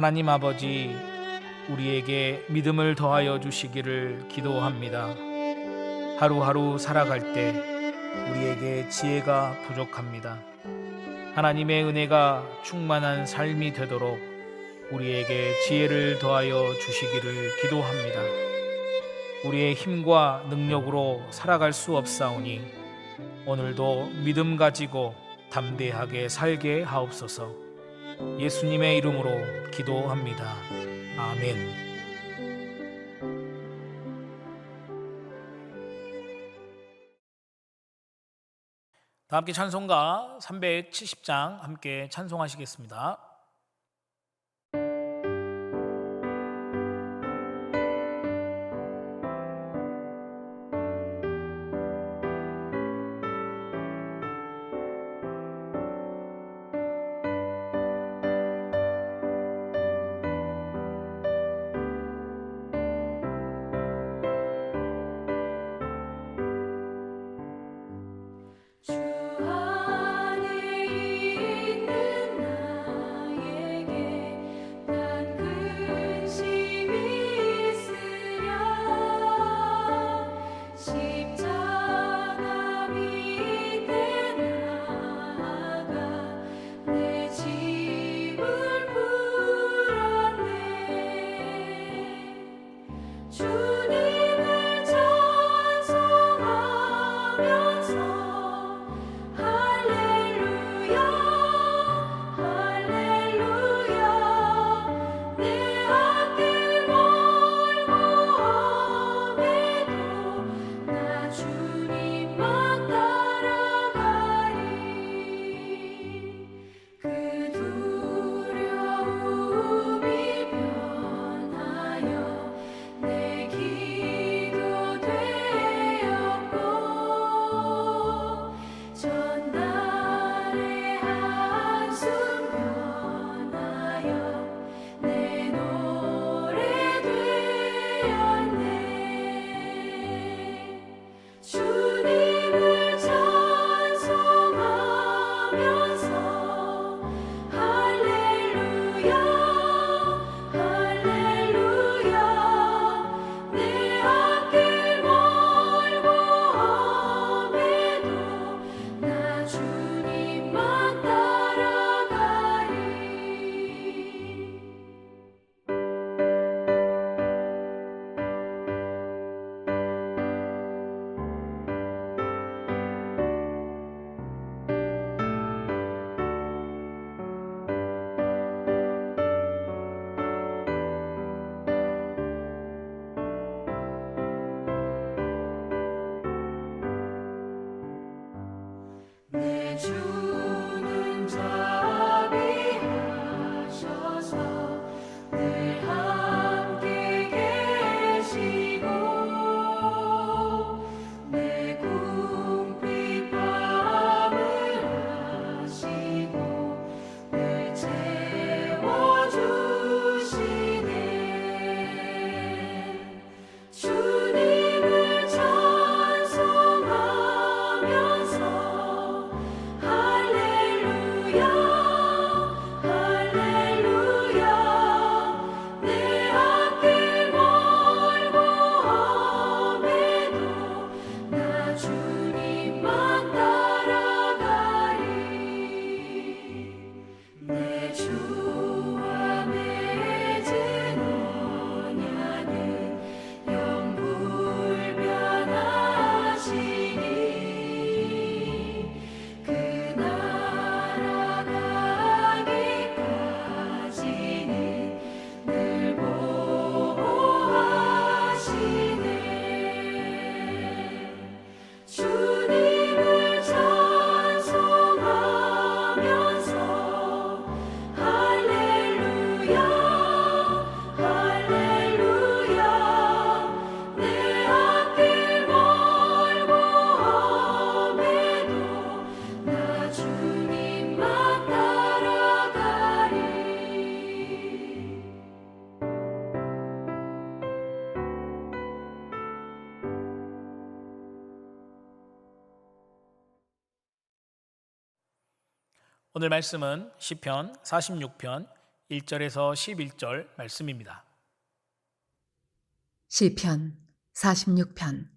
하나님 아버지, 우리에게 믿음을 더하여 주시기를 기도합니다. 하루하루 살아갈 때 우리에게 지혜가 부족합니다. 하나님의 은혜가 충만한 삶이 되도록 우리에게 지혜를 더하여 주시기를 기도합니다. 우리의 힘과 능력으로 살아갈 수 없사오니 오늘도 믿음 가지고 담대하게 살게 하옵소서. 예수님의 이름으로 기도합니다. 아멘. 다 함께 찬송가 370장 함께 찬송하시겠습니다. 오늘 말씀은 시편 46편 1절에서 11절 말씀입니다. 시편 46편.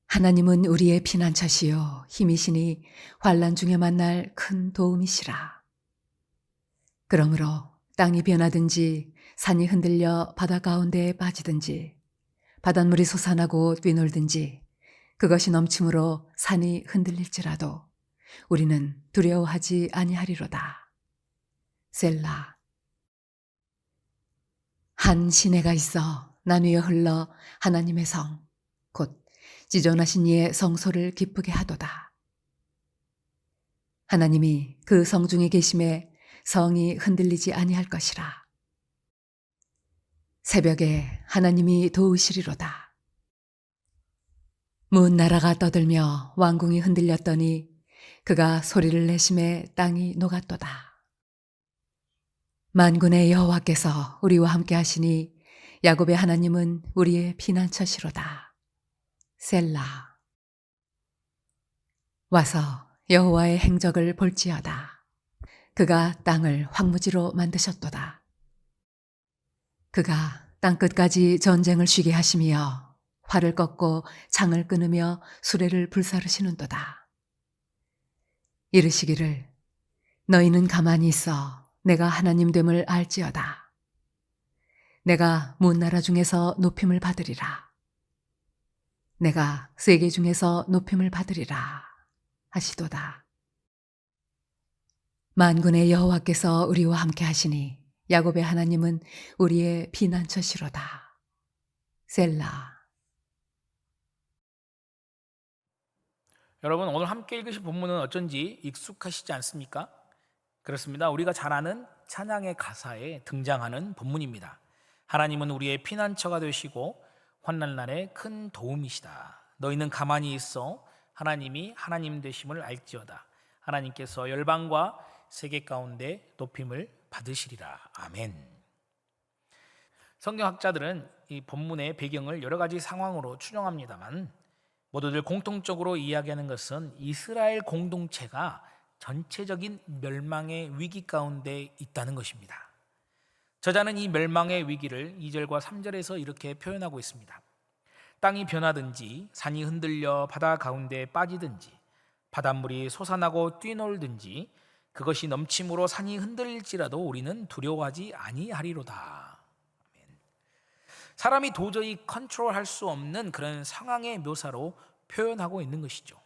하나님은 우리의 피난처시요 힘이시니 환난 중에 만날 큰 도움이시라. 그러므로 땅이 변하든지 산이 흔들려 바다 가운데에 빠지든지 바닷물이 솟아나고 뛰놀든지 그것이 넘침으로 산이 흔들릴지라도 우리는 두려워하지 아니하리로다. 셀라. 한 시내가 있어 나뉘어 흘러 하나님의 성, 곧 지존하신 이의 성소를 기쁘게 하도다. 하나님이 그 성 중에 계심에 성이 흔들리지 아니할 것이라. 새벽에 하나님이 도우시리로다. 문 나라가 떠들며 왕궁이 흔들렸더니 그가 소리를 내심에 땅이 녹았도다. 만군의 여호와께서 우리와 함께 하시니 야곱의 하나님은 우리의 피난처시로다. 셀라. 와서 여호와의 행적을 볼지어다. 그가 땅을 황무지로 만드셨도다. 그가 땅끝까지 전쟁을 쉬게 하시며 활을 꺾고 창을 끊으며 수레를 불사르시는도다. 이르시기를 너희는 가만히 있어 내가 하나님됨을 알지어다. 내가 문나라 중에서 높임을 받으리라. 내가 세계 중에서 높임을 받으리라 하시도다. 만군의 여호와께서 우리와 함께 하시니 야곱의 하나님은 우리의 피난처시로다. 셀라. 여러분, 오늘 함께 읽으신 본문은 어쩐지 익숙하시지 않습니까? 그렇습니다. 우리가 잘 아는 찬양의 가사에 등장하는 본문입니다. 하나님은 우리의 피난처가 되시고 환난 날에 큰 도움이시다. 너희는 가만히 있어 하나님이 하나님 되심을 알지어다. 하나님께서 열방과 세계 가운데 높임을 받으시리라. 아멘. 성경학자들은 이 본문의 배경을 여러 가지 상황으로 추정합니다만 모두들 공통적으로 이야기하는 것은 이스라엘 공동체가 전체적인 멸망의 위기 가운데 있다는 것입니다. 저자는 이 멸망의 위기를 2절과 3절에서 이렇게 표현하고 있습니다. 땅이 변하든지 산이 흔들려 바다 가운데 빠지든지 바닷물이 솟아나고 뛰놀든지 그것이 넘침으로 산이 흔들릴지라도 우리는 두려워하지 아니하리로다. 사람이 도저히 컨트롤할 수 없는 그런 상황의 묘사로 표현하고 있는 것이죠.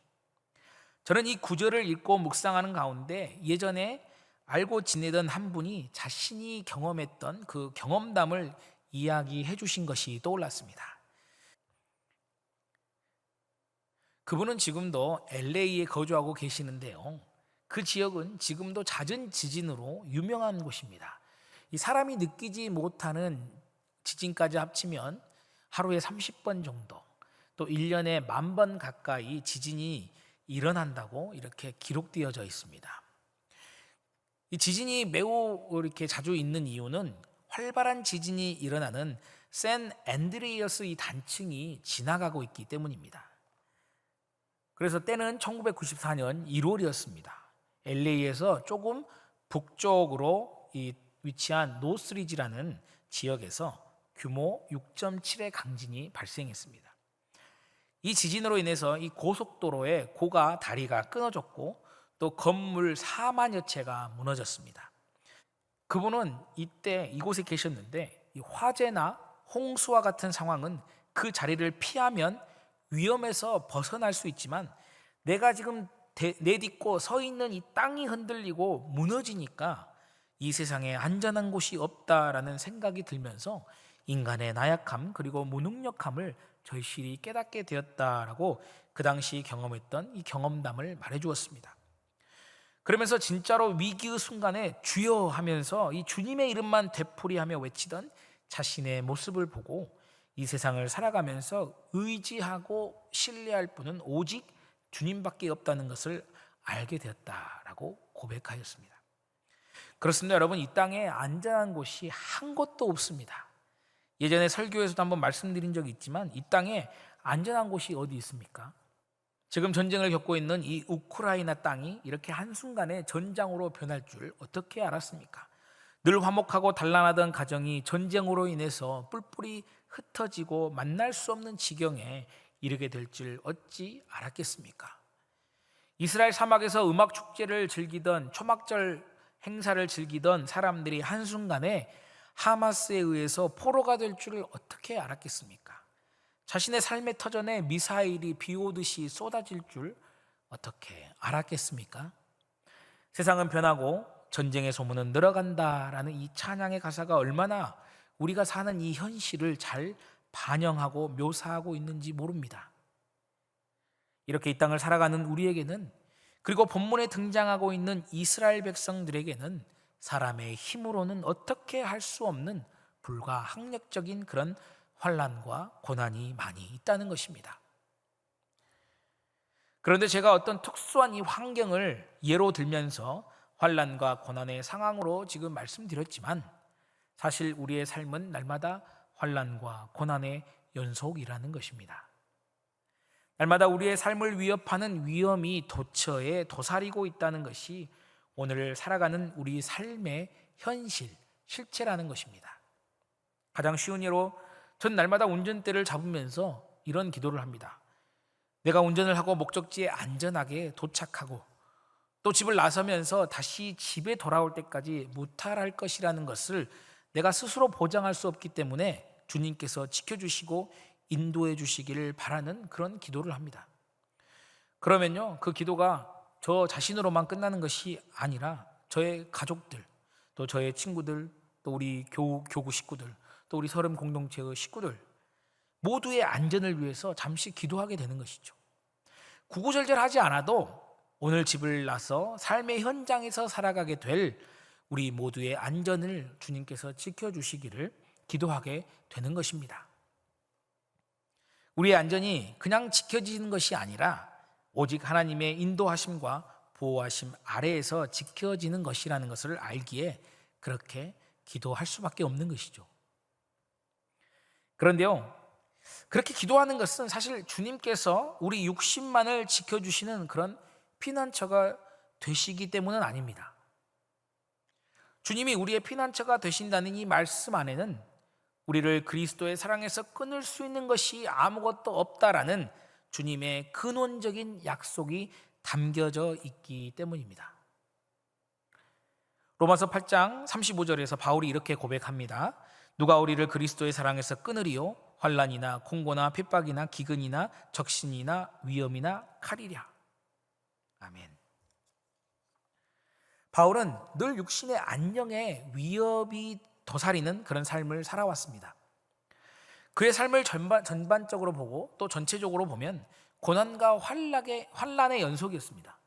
저는 이 구절을 읽고 묵상하는 가운데 예전에 알고 지내던 한 분이 자신이 경험했던 그 경험담을 이야기해 주신 것이 떠올랐습니다. 그분은 지금도 LA에 거주하고 계시는데요. 그 지역은 지금도 잦은 지진으로 유명한 곳입니다. 이 사람이 느끼지 못하는 지진까지 합치면 하루에 30번 정도, 또 1년에 10,000번 가까이 지진이 일어난다고 이렇게 기록되어져 있습니다. 이 지진이 매우 이렇게 자주 있는 이유는 활발한 지진이 일어나는 샌 앤드레아스 이 단층이 지나가고 있기 때문입니다. 그래서 때는 1994년 1월이었습니다. LA에서 조금 북쪽으로 위치한 노스리지라는 지역에서 규모 6.7의 강진이 발생했습니다. 이 지진으로 인해서 이 고속도로의 고가 다리가 끊어졌고 또 건물 4만여 채가 무너졌습니다. 그분은 이때 이곳에 계셨는데 이 화재나 홍수와 같은 상황은 그 자리를 피하면 위험에서 벗어날 수 있지만 내가 지금 내딛고 서 있는 이 땅이 흔들리고 무너지니까 이 세상에 안전한 곳이 없다라는 생각이 들면서 인간의 나약함 그리고 무능력함을 절실히 깨닫게 되었다라고 그 당시 경험했던 이 경험담을 말해주었습니다. 그러면서 진짜로 위기의 순간에 주여 하면서 이 주님의 이름만 되풀이하며 외치던 자신의 모습을 보고 이 세상을 살아가면서 의지하고 신뢰할 분은 오직 주님밖에 없다는 것을 알게 되었다라고 고백하였습니다. 그렇습니다. 여러분, 이 땅에 안전한 곳이 한 곳도 없습니다. 예전에 설교에서도 한번 말씀드린 적이 있지만 이 땅에 안전한 곳이 어디 있습니까? 지금 전쟁을 겪고 있는 이 우크라이나 땅이 이렇게 한순간에 전장으로 변할 줄 어떻게 알았습니까? 늘 화목하고 단란하던 가정이 전쟁으로 인해서 뿔뿔이 흩어지고 만날 수 없는 지경에 이르게 될 줄 어찌 알았겠습니까? 이스라엘 사막에서 음악 축제를 즐기던 초막절 행사를 즐기던 사람들이 한순간에 하마스에 의해서 포로가 될 줄을 어떻게 알았겠습니까? 자신의 삶의 터전에 미사일이 비오듯이 쏟아질 줄 어떻게 알았겠습니까? 세상은 변하고 전쟁의 소문은 늘어간다라는 이 찬양의 가사가 얼마나 우리가 사는 이 현실을 잘 반영하고 묘사하고 있는지 모릅니다. 이렇게 이 땅을 살아가는 우리에게는, 그리고 본문에 등장하고 있는 이스라엘 백성들에게는 사람의 힘으로는 어떻게 할 수 없는 불가항력적인 그런 환난과 고난이 많이 있다는 것입니다. 그런데 제가 어떤 특수한 이 환경을 예로 들면서 환난과 고난의 상황으로 지금 말씀드렸지만, 사실 우리의 삶은 날마다 환난과 고난의 연속이라는 것입니다. 날마다 우리의 삶을 위협하는 위험이 도처에 도사리고 있다는 것이 오늘 살아가는 우리 삶의 현실, 실체라는 것입니다. 가장 쉬운 예로 전 날마다 운전대를 잡으면서 이런 기도를 합니다. 내가 운전을 하고 목적지에 안전하게 도착하고 또 집을 나서면서 다시 집에 돌아올 때까지 무탈할 것이라는 것을 내가 스스로 보장할 수 없기 때문에 주님께서 지켜주시고 인도해 주시기를 바라는 그런 기도를 합니다. 그러면요, 그 기도가 저 자신으로만 끝나는 것이 아니라 저의 가족들, 또 저의 친구들, 또 우리 교구 식구들, 또 우리 서름 공동체의 식구들 모두의 안전을 위해서 잠시 기도하게 되는 것이죠. 구구절절하지 않아도 오늘 집을 나서 삶의 현장에서 살아가게 될 우리 모두의 안전을 주님께서 지켜주시기를 기도하게 되는 것입니다. 우리의 안전이 그냥 지켜지는 것이 아니라 오직 하나님의 인도하심과 보호하심 아래에서 지켜지는 것이라는 것을 알기에 그렇게 기도할 수밖에 없는 것이죠. 그런데요, 그렇게 기도하는 것은 사실 주님께서 우리 육신만을 지켜주시는 그런 피난처가 되시기 때문은 아닙니다. 주님이 우리의 피난처가 되신다는 이 말씀 안에는 우리를 그리스도의 사랑에서 끊을 수 있는 것이 아무것도 없다라는 주님의 근원적인 약속이 담겨져 있기 때문입니다. 로마서 8장 35절에서 바울이 이렇게 고백합니다. 누가 우리를 그리스도의 사랑에서 끊으리요? 환난이나 공고나 핍박이나 기근이나 적신이나 위험이나 칼이랴. 아멘. 바울은 늘 육신의 안녕에 위협이 도사리는 그런 삶을 살아왔습니다. 그의 삶을 전반적으로 보고 또 전체적으로 보면 고난과 환난의 연속이었습니다.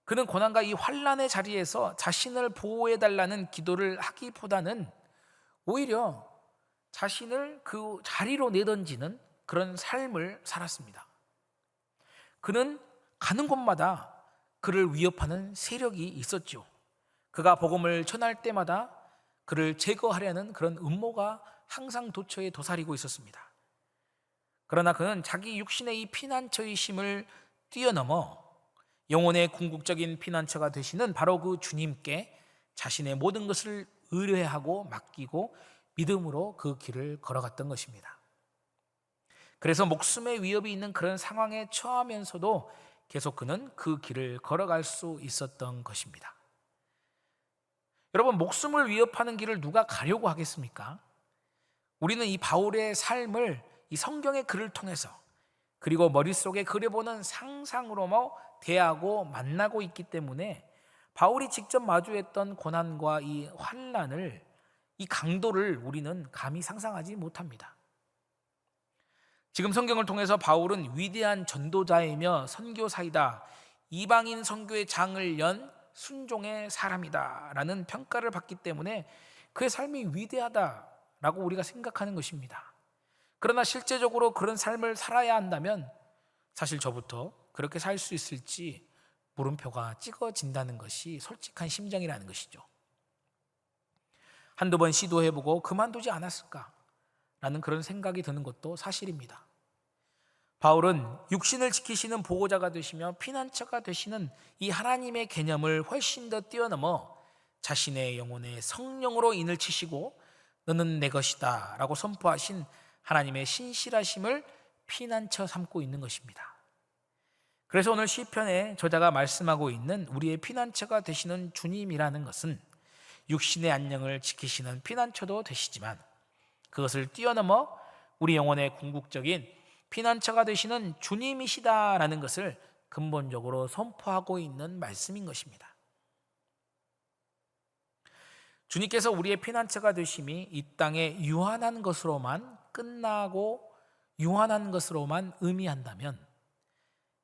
그는 고난과 이 환난의 자리에서 자신을 보호해달라는 기도를 하기보다는 오히려 자신을 그 자리로 내던지는 그런 삶을 살았습니다. 그는 가는 곳마다 그를 위협하는 세력이 있었죠. 그가 복음을 전할 때마다 그를 제거하려는 그런 음모가 항상 도처에 도사리고 있었습니다. 그러나 그는 자기 육신의 이 피난처의 힘을 뛰어넘어 영혼의 궁극적인 피난처가 되시는 바로 그 주님께 자신의 모든 것을 의뢰하고 맡기고 믿음으로 그 길을 걸어갔던 것입니다. 그래서 목숨의 위협이 있는 그런 상황에 처하면서도 계속 그는 그 길을 걸어갈 수 있었던 것입니다. 여러분, 목숨을 위협하는 길을 누가 가려고 하겠습니까? 우리는 이 바울의 삶을 이 성경의 글을 통해서 그리고 머릿속에 그려보는 상상으로 대하고 만나고 있기 때문에 바울이 직접 마주했던 고난과 이 환난을, 이 강도를 우리는 감히 상상하지 못합니다. 지금 성경을 통해서 바울은 위대한 전도자이며 선교사이다, 이방인 선교의 장을 연 순종의 사람이다 라는 평가를 받기 때문에 그의 삶이 위대하다라고 우리가 생각하는 것입니다. 그러나 실제적으로 그런 삶을 살아야 한다면 사실 저부터 그렇게 살 수 있을지 물음표가 찍어진다는 것이 솔직한 심정이라는 것이죠. 한두 번 시도해보고 그만두지 않았을까라는 그런 생각이 드는 것도 사실입니다. 바울은 육신을 지키시는 보호자가 되시며 피난처가 되시는 이 하나님의 개념을 훨씬 더 뛰어넘어 자신의 영혼에 성령으로 인을 치시고 너는 내 것이다 라고 선포하신 하나님의 신실하심을 피난처 삼고 있는 것입니다. 그래서 오늘 시편의 저자가 말씀하고 있는 우리의 피난처가 되시는 주님이라는 것은 육신의 안녕을 지키시는 피난처도 되시지만 그것을 뛰어넘어 우리 영혼의 궁극적인 피난처가 되시는 주님이시다라는 것을 근본적으로 선포하고 있는 말씀인 것입니다. 주님께서 우리의 피난처가 되심이 이 땅에 유한한 것으로만 끝나고 유한한 것으로만 의미한다면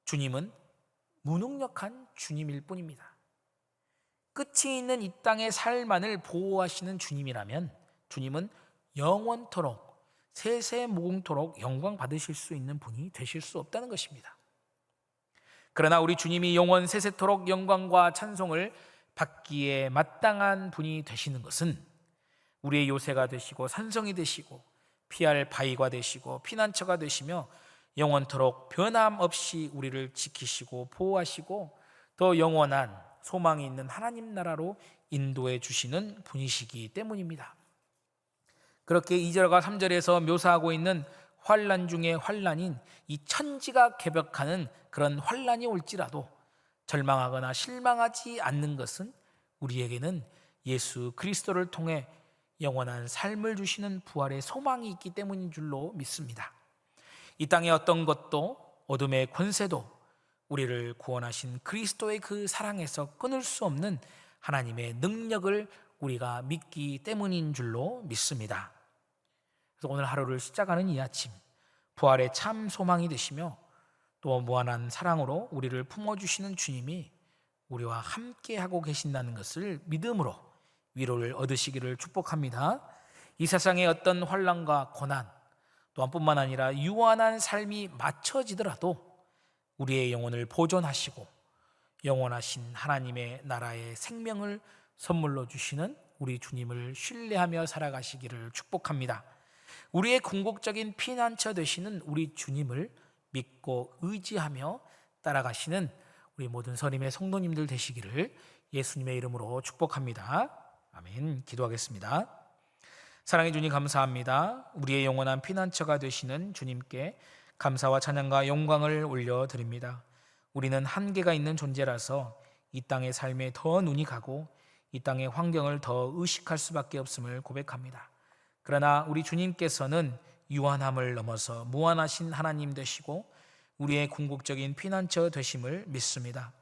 주님은 무능력한 주님일 뿐입니다. 끝이 있는 이 땅의 삶만을 보호하시는 주님이라면 주님은 영원토록 세세무궁토록 영광 받으실 수 있는 분이 되실 수 없다는 것입니다. 그러나 우리 주님이 영원 세세토록 영광과 찬송을 받기에 마땅한 분이 되시는 것은 우리의 요새가 되시고 산성이 되시고 피할 바위가 되시고 피난처가 되시며 영원토록 변함없이 우리를 지키시고 보호하시고 더 영원한 소망이 있는 하나님 나라로 인도해 주시는 분이시기 때문입니다. 그렇게 2절과 3절에서 묘사하고 있는 환난 중에 환난인 이 천지가 개벽하는 그런 환난이 올지라도 절망하거나 실망하지 않는 것은 우리에게는 예수 그리스도를 통해 영원한 삶을 주시는 부활의 소망이 있기 때문인 줄로 믿습니다. 이 땅의 어떤 것도 어둠의 권세도 우리를 구원하신 그리스도의 그 사랑에서 끊을 수 없는 하나님의 능력을 우리가 믿기 때문인 줄로 믿습니다. 그래서 오늘 하루를 시작하는 이 아침 부활의 참 소망이 되시며 또 무한한 사랑으로 우리를 품어주시는 주님이 우리와 함께하고 계신다는 것을 믿음으로 위로를 얻으시기를 축복합니다. 이 세상의 어떤 환난과 고난 또한 뿐만 아니라 유한한 삶이 맞춰지더라도 우리의 영혼을 보존하시고 영원하신 하나님의 나라의 생명을 선물로 주시는 우리 주님을 신뢰하며 살아가시기를 축복합니다. 우리의 궁극적인 피난처 되시는 우리 주님을 믿고 의지하며 따라가시는 우리 모든 선임의 성도님들 되시기를 예수님의 이름으로 축복합니다. 아멘. 기도하겠습니다. 사랑해 주님 감사합니다. 우리의 영원한 피난처가 되시는 주님께 감사와 찬양과 영광을 올려드립니다. 우리는 한계가 있는 존재라서 이 땅의 삶에 더 눈이 가고 이 땅의 환경을 더 의식할 수밖에 없음을 고백합니다. 그러나 우리 주님께서는 유한함을 넘어서 무한하신 하나님 되시고 우리의 궁극적인 피난처 되심을 믿습니다.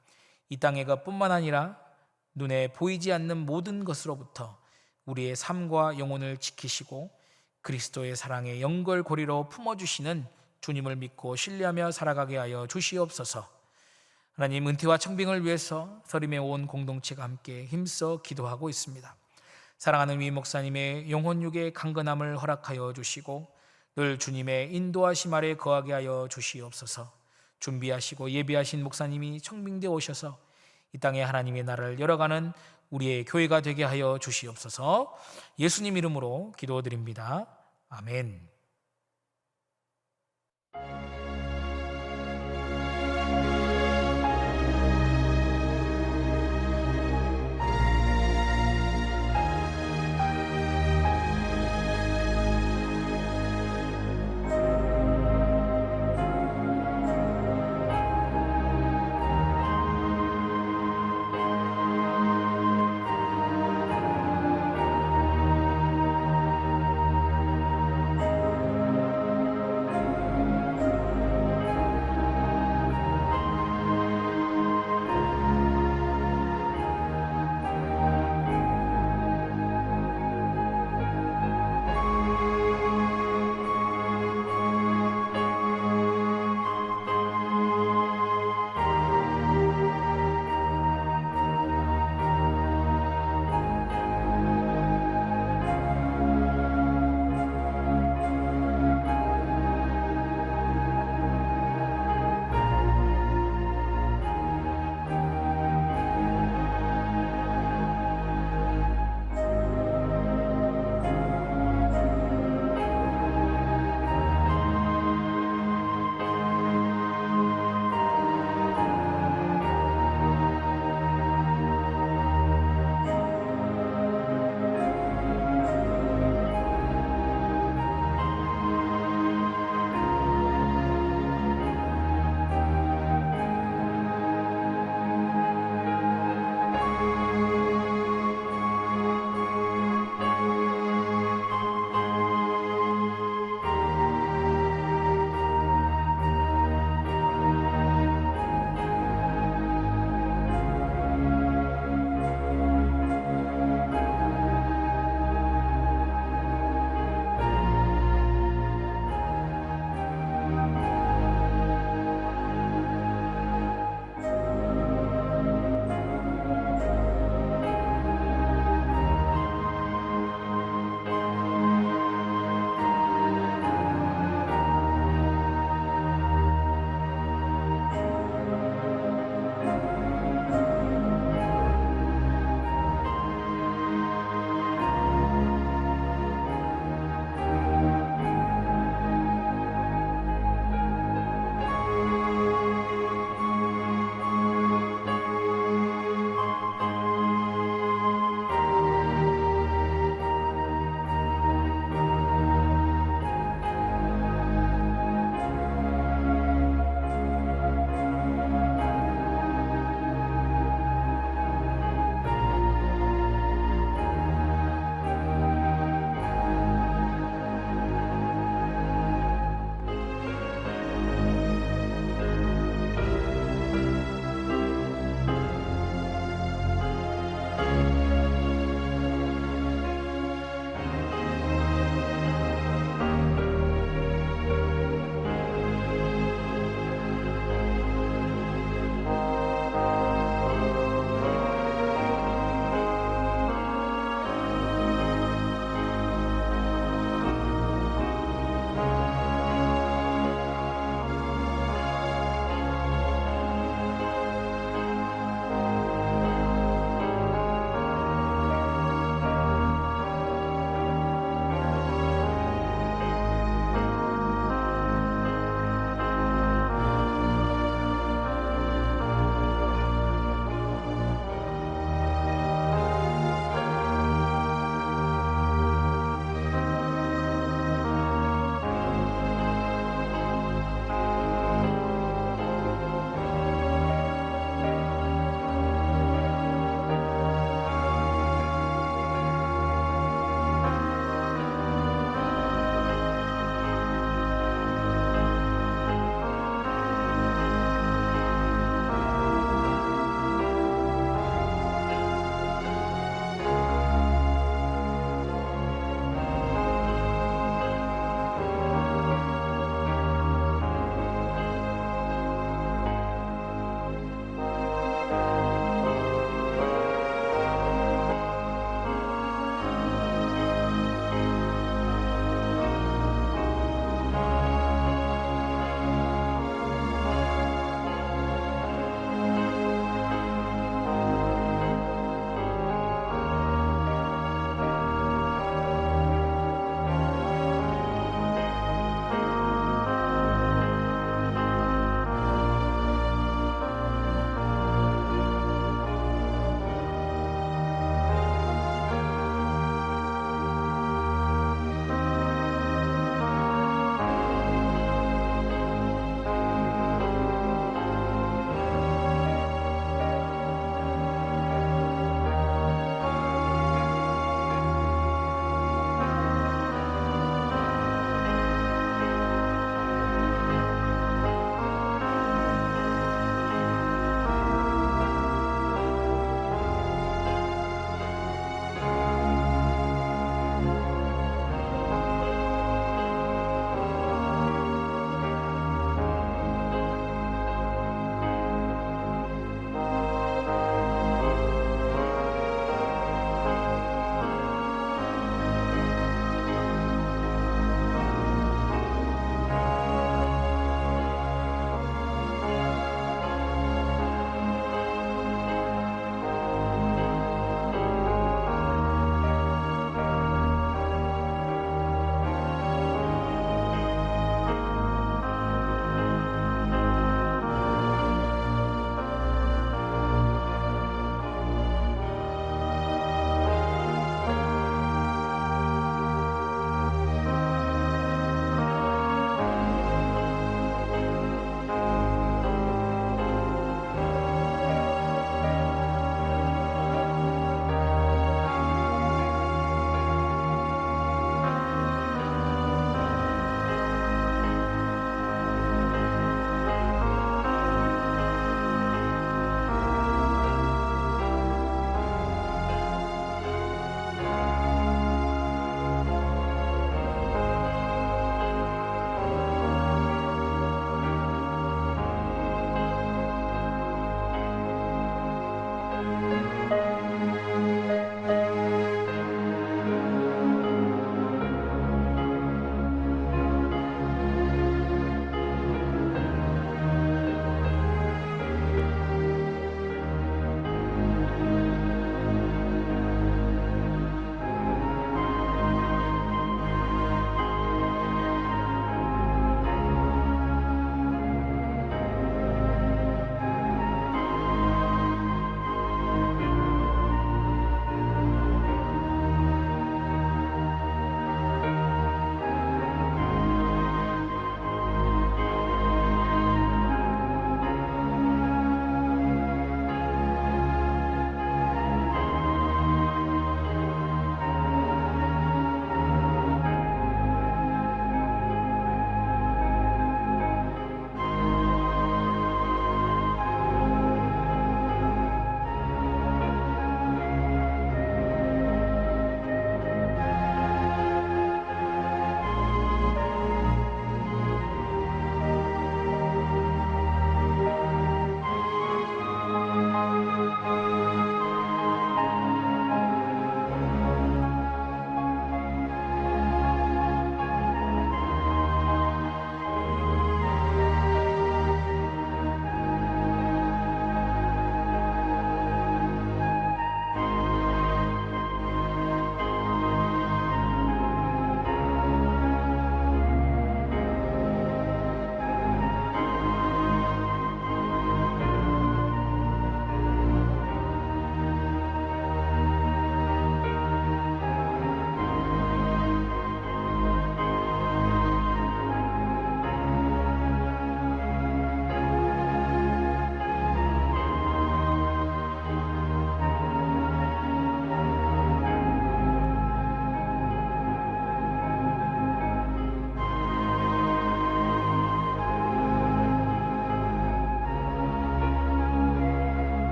이 땅의 것뿐만 아니라 눈에 보이지 않는 모든 것으로부터 우리의 삶과 영혼을 지키시고 그리스도의 사랑의 연결고리로 품어주시는 주님을 믿고 신뢰하며 살아가게 하여 주시옵소서. 하나님, 은퇴와 청빙을 위해서 서림의 온 공동체가 함께 힘써 기도하고 있습니다. 사랑하는 위 목사님의 영혼육의 강건함을 허락하여 주시고 늘 주님의 인도하심 아래 거하게 하여 주시옵소서. 준비하시고 예비하신 목사님이 청빙되어 오셔서 이 땅에 하나님의 나라를 열어가는 우리의 교회가 되게 하여 주시옵소서. 예수님 이름으로 기도드립니다. 아멘.